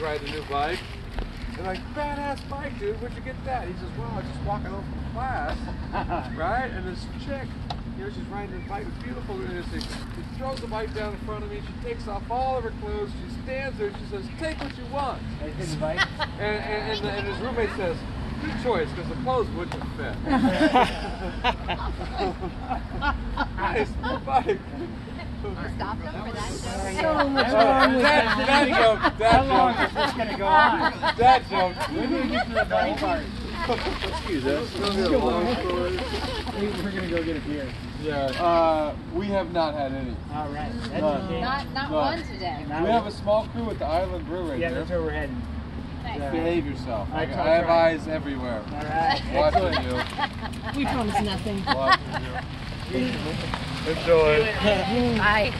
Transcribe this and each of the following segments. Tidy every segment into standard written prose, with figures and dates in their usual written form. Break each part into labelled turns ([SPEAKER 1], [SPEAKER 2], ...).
[SPEAKER 1] riding a new bike. They're like, badass bike, dude. Where'd you get that? He says, well, I was just walking home from class, right? And this chick, you know, she's riding her bike, it's beautiful. And she throws the bike down in front of me. She takes off all of her clothes. She stands there. She says, take what you want.
[SPEAKER 2] And
[SPEAKER 1] his roommate says, good choice, because the clothes wouldn't have fit. Nice, new bike.
[SPEAKER 3] Stop them for that joke.
[SPEAKER 2] So much wrong with that.
[SPEAKER 1] That joke.
[SPEAKER 2] How long is this going to go on?
[SPEAKER 1] That joke.
[SPEAKER 2] When do we get to the bike part?
[SPEAKER 1] Excuse us. It's going to be a long story.
[SPEAKER 2] We're going to go get a beer.
[SPEAKER 1] Yeah. We have not had any.
[SPEAKER 2] All right. That's
[SPEAKER 1] None.
[SPEAKER 2] okay.
[SPEAKER 3] Not one today.
[SPEAKER 1] We have a small crew at the Island Brew right
[SPEAKER 2] Yeah,
[SPEAKER 1] there.
[SPEAKER 2] that's where we're heading.
[SPEAKER 3] Nice.
[SPEAKER 1] Behave yourself. I
[SPEAKER 2] I'll
[SPEAKER 1] have
[SPEAKER 2] try.
[SPEAKER 1] eyes everywhere.
[SPEAKER 2] All right.
[SPEAKER 1] Watching you.
[SPEAKER 4] We promise nothing.
[SPEAKER 1] Watching you. Enjoy.
[SPEAKER 3] Bye.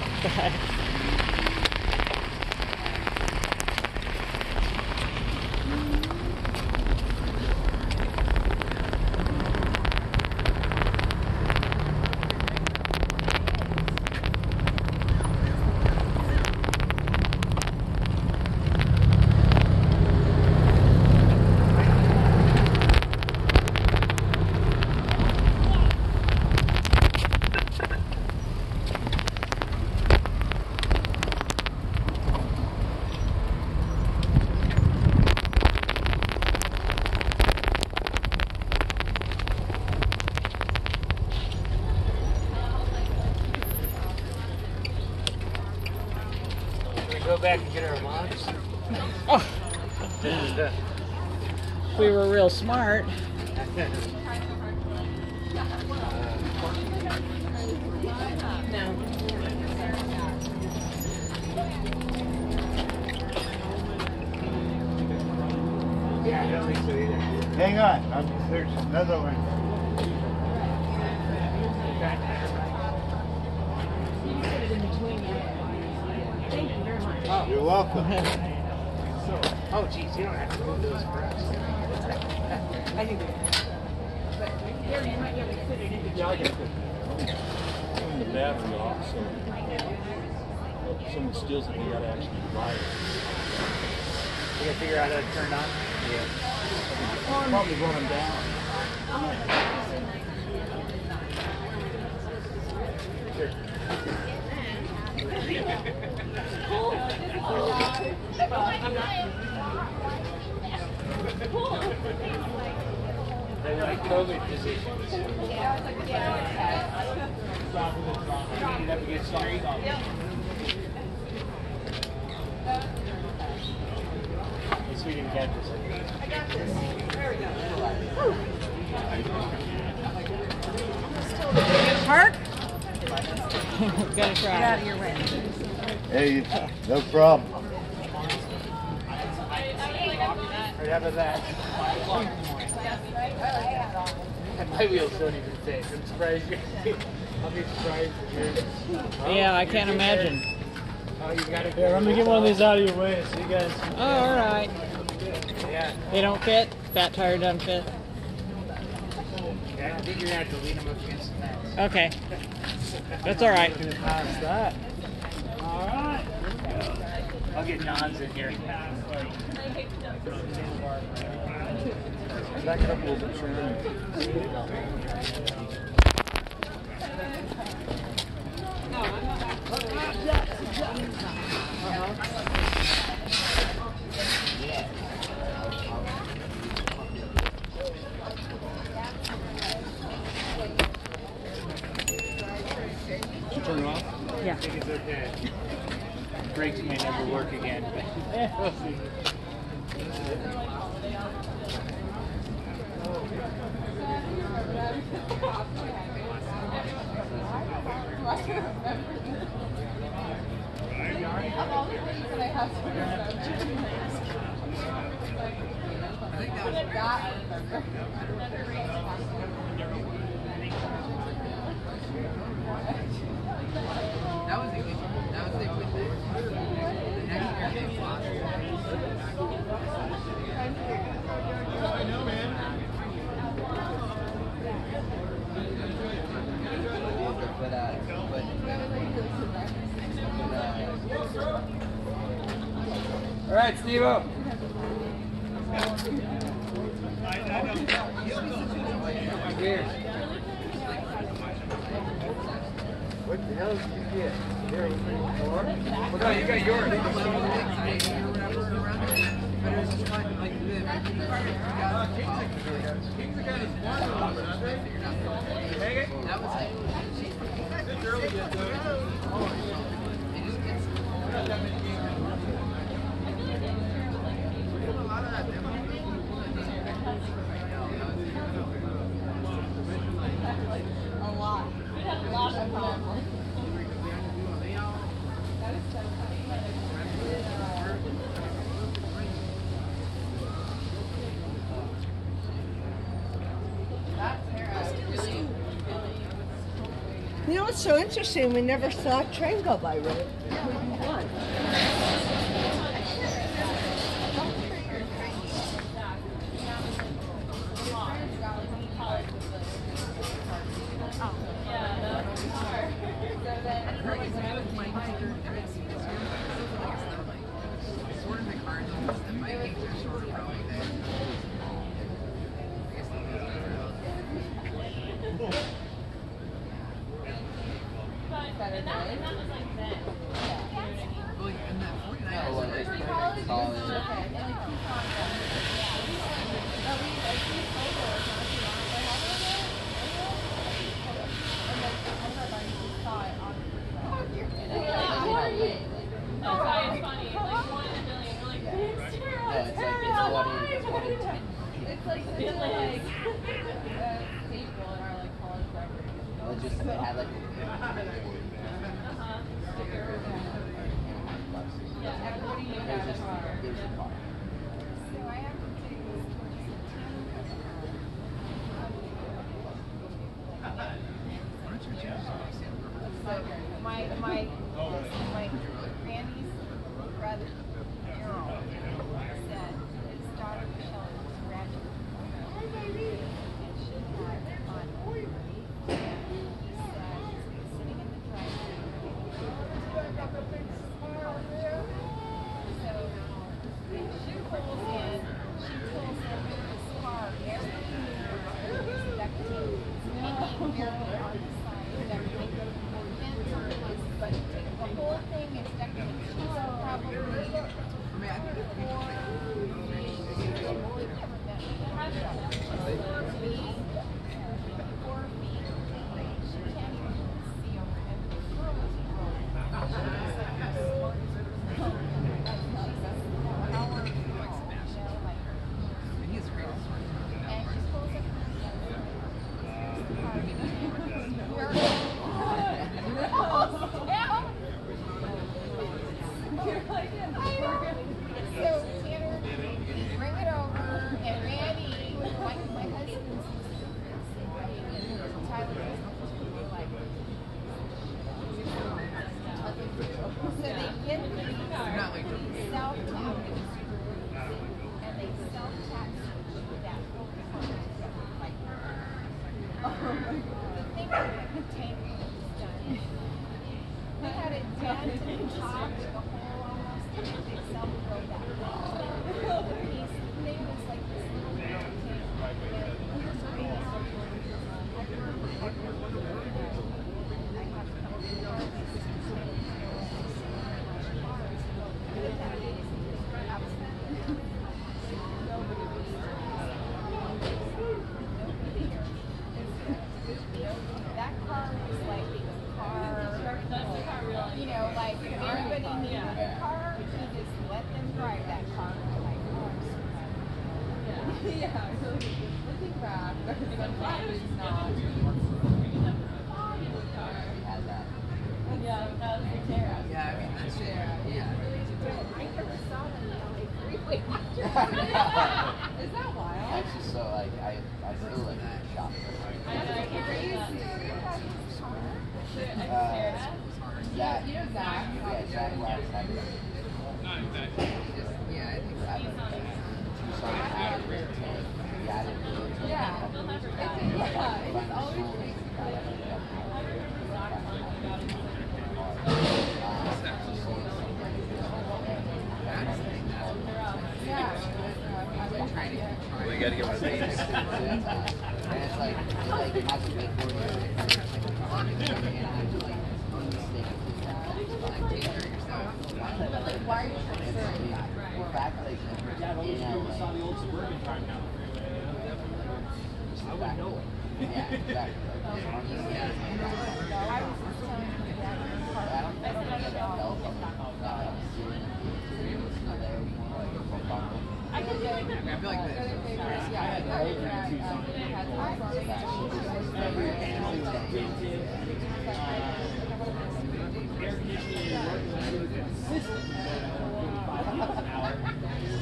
[SPEAKER 2] Go back and get our lunch.
[SPEAKER 4] Oh. We were real smart.
[SPEAKER 2] No. Yeah, I don't think so either.
[SPEAKER 5] Hang on, there's another one. You're welcome.
[SPEAKER 2] Oh, geez, you don't have to move those for us.
[SPEAKER 4] I think here you might be able to fit it in.
[SPEAKER 6] Yeah, I get it. In the battery off, so if someone steals it, they gotta actually buy it.
[SPEAKER 2] You gotta figure out how to turn it on?
[SPEAKER 6] Yeah. Probably run them down.
[SPEAKER 2] Sure. They like COVID positions. Get up against the street. Guess we didn't catch this.
[SPEAKER 3] I got this. There we go.
[SPEAKER 4] Park? Gotta try.
[SPEAKER 3] Get out of your way.
[SPEAKER 5] Hey, no problem.
[SPEAKER 2] Right, how about that? My wheels don't even fit. I'm surprised you. I'll be surprised if yours.
[SPEAKER 4] Yeah, I can't imagine.
[SPEAKER 2] Oh, you got it.
[SPEAKER 6] Yeah, let me get one of these out of your way so you guys.
[SPEAKER 4] Oh, all right.
[SPEAKER 2] Yeah.
[SPEAKER 4] They don't fit? Fat tire doesn't fit?
[SPEAKER 2] Yeah, I think you're gonna have to lean them up against the fence.
[SPEAKER 4] Okay. That's all right.
[SPEAKER 6] Pass that.
[SPEAKER 2] All right. I'll get John's in here.
[SPEAKER 1] Back it up a little bit, Shannon.
[SPEAKER 6] Turn it off.
[SPEAKER 4] Yeah.
[SPEAKER 2] I think it's okay. Brakes may never work again.
[SPEAKER 1] All right, Steve-O. Here. What the hell did you get? Here, well, no, you got yours.
[SPEAKER 4] You know what's so interesting? We never saw a train go by, really.
[SPEAKER 7] My granny's brother, Errol, said his daughter Michelle was graduating and she had on Ori, and he said sitting in the driveway. So when she pulls in, she pulls in this car, everything is duct tape, hanging barely on the side of everything. But the whole thing is duct tape. She's probably 4 feet. She can't even see over him. So Tanner, bring it over, and Randy, my husband's Tyler is like. So they get these self-tapping screws, and they self-tap that whole component together. Like, the thing with the container was done. They had it done to the top, the whole almost, and they self-drove that piece. The thing was like this little container. That car was like a car, you know, like if everybody needed a car, he just let them drive that car. Like, yeah, looking back, but it's not. Yeah, that was Tara.
[SPEAKER 2] Yeah, I mean, that's it. Yeah.
[SPEAKER 7] I never saw them in LA Freeway. Is that wild?
[SPEAKER 2] It's just so, like, I feel like I'm shocked. Zach. You know Zach? Yeah, Zach last time. Yeah, I think Zach.
[SPEAKER 7] It's always
[SPEAKER 1] gotta get my face.
[SPEAKER 2] Saw the old Suburban driving down the freeway. I wouldn't know it.
[SPEAKER 7] Yeah, exactly. I can do it.
[SPEAKER 1] I feel like this.
[SPEAKER 2] Air conditioning working consistent at 55 miles an hour.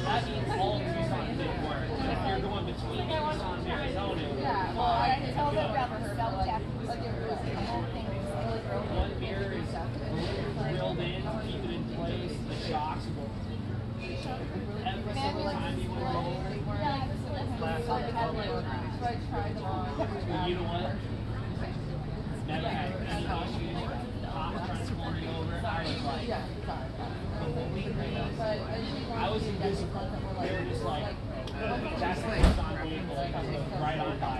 [SPEAKER 2] That means all of Tucson didn't work. If you're going between Tucson and Arizona,
[SPEAKER 7] Yeah, well, I can tell that about self tap. Like it was the whole thing was really broken.
[SPEAKER 2] one air is drilled in to keep it in place. The shocks will every single time you want to roll over. But you know what? Never had any issues. The cops trying to pull me over. I was like, I was invisible. They were just like, that's the Tucson vehicle coming right on by.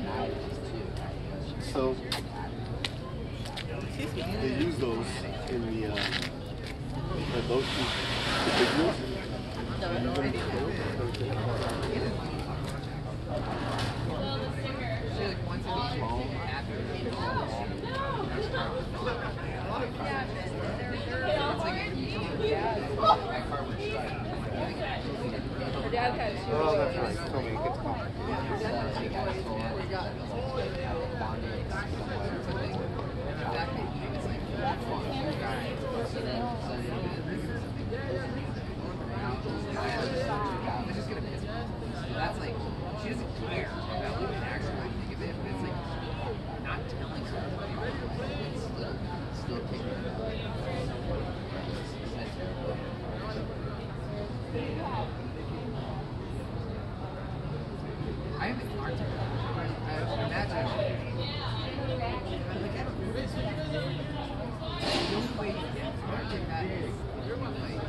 [SPEAKER 2] No issues.
[SPEAKER 5] So they use those in the those two figures. Oh, that's right. Tell me it gets
[SPEAKER 1] That's like, she doesn't care about living actually what you think of it, but it's like not telling her. It's still taking it. I haven't talked to her. I imagine. The only way you get to that is like.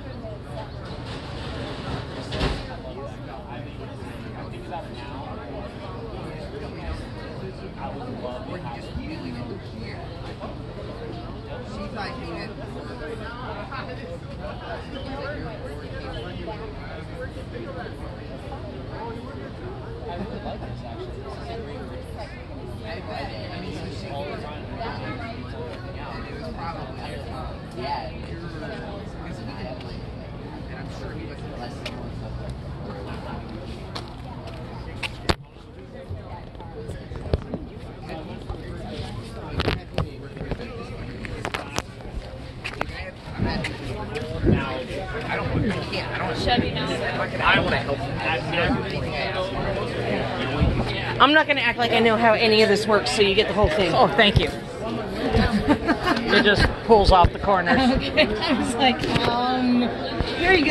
[SPEAKER 1] Or you just usually get the cheer. She's like even
[SPEAKER 2] I really like this actually.
[SPEAKER 1] I bet. I mean, so she
[SPEAKER 2] All the time.
[SPEAKER 1] and it was probably yeah. Because he had like, and I'm sure he was less than
[SPEAKER 4] I'm not going to act like I know how any of this works, so you get the whole thing.
[SPEAKER 8] Oh, thank you. It just pulls off the corners.
[SPEAKER 4] Okay, I was like, here you go.